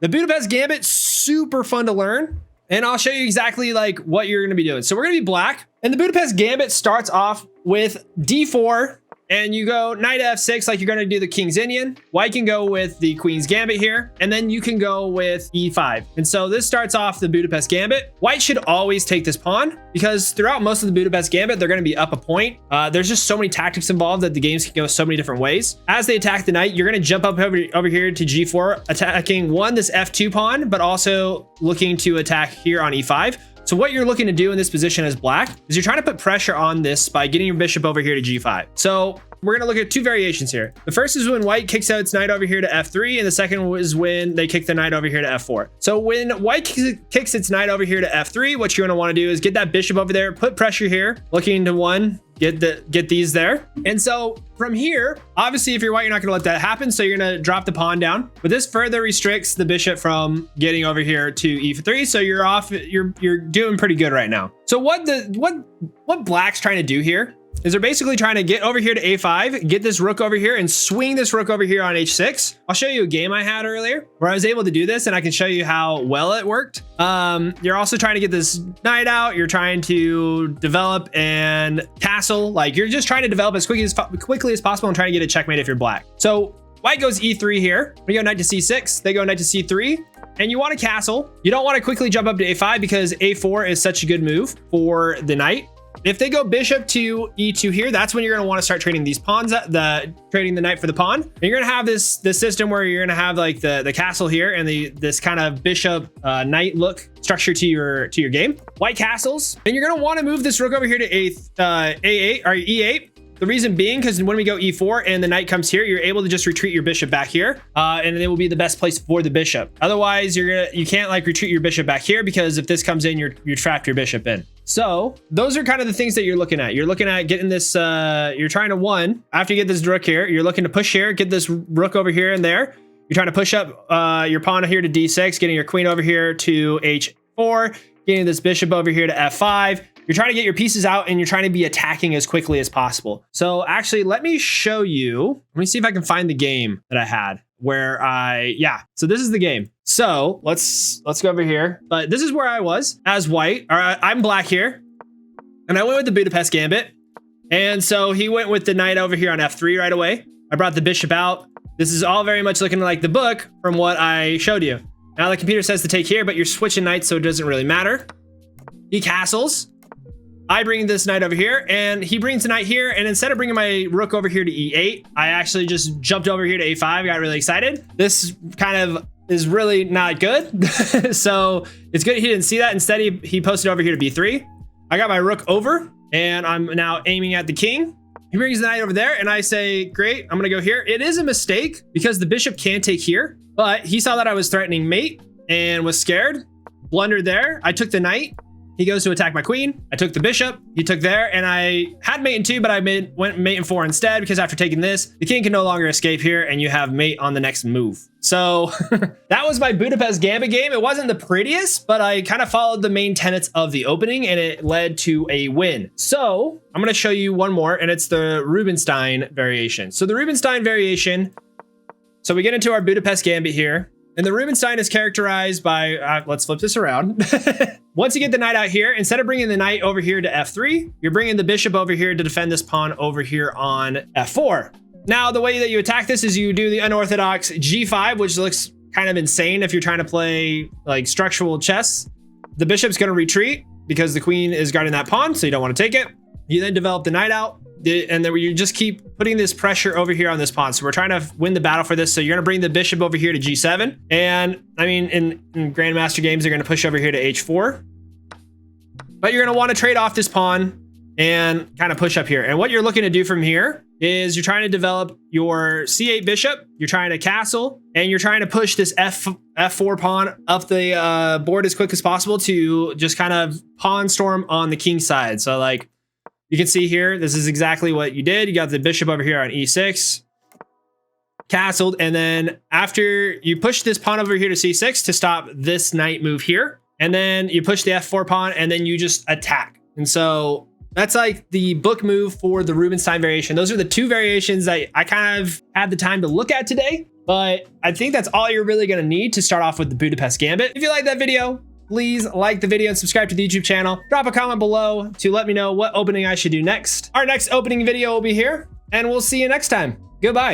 The Budapest Gambit, super fun to learn. And I'll show you exactly like what you're going to be doing. So we're going to be black. And the Budapest Gambit starts off with D4. And you go knight f6 like you're going to do the King's Indian. White can go with the Queen's Gambit here. And then you can go with e5. And so this starts off the Budapest Gambit. White should always take this pawn because throughout most of the Budapest Gambit, they're going to be up a point. There's just so many tactics involved that the games can go so many different ways. As they attack the knight, you're going to jump up over here to g4, attacking this f2 pawn, but also looking to attack here on e5. So what you're looking to do in this position as black is you're trying to put pressure on this by getting your bishop over here to g5. So we're going to look at two variations here. The first is when white kicks out its knight over here to f3, and the second is when they kick the knight over here to f4. So when white kicks its knight over here to f3, what you're going to want to do is get that bishop over there, put pressure here, looking to one, get these there. And so from here, obviously if you're white, you're not going to let that happen, so you're going to drop the pawn down, but this further restricts the bishop from getting over here to e3. So you're doing pretty good right now. So what black's trying to do here is they're basically trying to get over here to a5, get this rook over here and swing this rook over here on h6. I'll show you a game I had earlier where I was able to do this, and I can show you how well it worked. You're also trying to get this knight out. You're trying to develop and castle. Like you're just trying to develop as quickly as possible and trying to get a checkmate if you're black. So white goes e3 here. We go knight to c6. They go knight to c3. And you want to castle. You don't want to quickly jump up to a5 because a4 is such a good move for the knight. If they go bishop to e2 here, that's when you're going to want to start trading these pawns, trading the knight for the pawn. And you're going to have this system where you're going to have like the castle here and this kind of bishop knight look structure to your game. White castles, and you're going to want to move this rook over here to a8 or e8. The reason being because when we go e4 and the knight comes here, you're able to just retreat your bishop back here, and it will be the best place for the bishop. Otherwise, you can't like retreat your bishop back here because if this comes in, you trap your bishop in. So those are kind of the things that you're looking at. You're looking at getting this. You're trying to after you get this rook here, you're looking to push here, get this rook over here and there. You're trying to push up your pawn here to d6, getting your queen over here to h4, getting this bishop over here to f5. You're trying to get your pieces out and you're trying to be attacking as quickly as possible. So actually, let me show you. Let me see if I can find the game that I had where so this is the game. So let's go over here. But this is where I was as white. All right, I'm black here. And I went with the Budapest Gambit. And so he went with the knight over here on f3 right away. I brought the bishop out. This is all very much looking like the book from what I showed you. Now the computer says to take here, but you're switching knights, so it doesn't really matter. He castles. I bring this knight over here and he brings the knight here. And instead of bringing my rook over here to e8, I actually just jumped over here to a5, got really excited. This kind of is really not good. So it's good he didn't see that. Instead, he posted over here to b3. I got my rook over and I'm now aiming at the king. He brings the knight over there and I say, great, I'm gonna go here. It is a mistake because the bishop can take here, but he saw that I was threatening mate and was scared, blundered there. I took the knight. He goes to attack my queen. I took the bishop. He took there, and I had mate in 2, but I went mate in 4 instead because after taking this, the king can no longer escape here, and you have mate on the next move. So that was my Budapest Gambit game. It wasn't the prettiest, but I kind of followed the main tenets of the opening, and it led to a win. So I'm going to show you one more, and it's the Rubinstein variation. So the Rubinstein variation. So we get into our Budapest Gambit here. And the Rubinstein is characterized by, let's flip this around. Once you get the knight out here, instead of bringing the knight over here to f3, you're bringing the bishop over here to defend this pawn over here on f4. Now, the way that you attack this is you do the unorthodox g5, which looks kind of insane if you're trying to play like structural chess. The bishop's going to retreat because the queen is guarding that pawn, so you don't want to take it. You then develop the knight out. And then you just keep putting this pressure over here on this pawn. So we're trying to win the battle for this. So you're going to bring the bishop over here to g7. And I mean, in Grandmaster games, they're going to push over here to h4. But you're going to want to trade off this pawn and kind of push up here. And what you're looking to do from here is you're trying to develop your c8 bishop. You're trying to castle. And you're trying to push this f4 pawn up the board as quick as possible to just kind of pawn storm on the king side. So like, you can see here, this is exactly what you did. You got the bishop over here on e6, castled, and then after you push this pawn over here to c6 to stop this knight move here, and then you push the f4 pawn, and then you just attack. And so that's like the book move for the Rubinstein variation. Those are the two variations that I kind of had the time to look at today. But I think that's all you're really going to need to start off with the Budapest Gambit. If you like that video, please like the video and subscribe to the YouTube channel. Drop a comment below to let me know what opening I should do next. Our next opening video will be here, and we'll see you next time. Goodbye.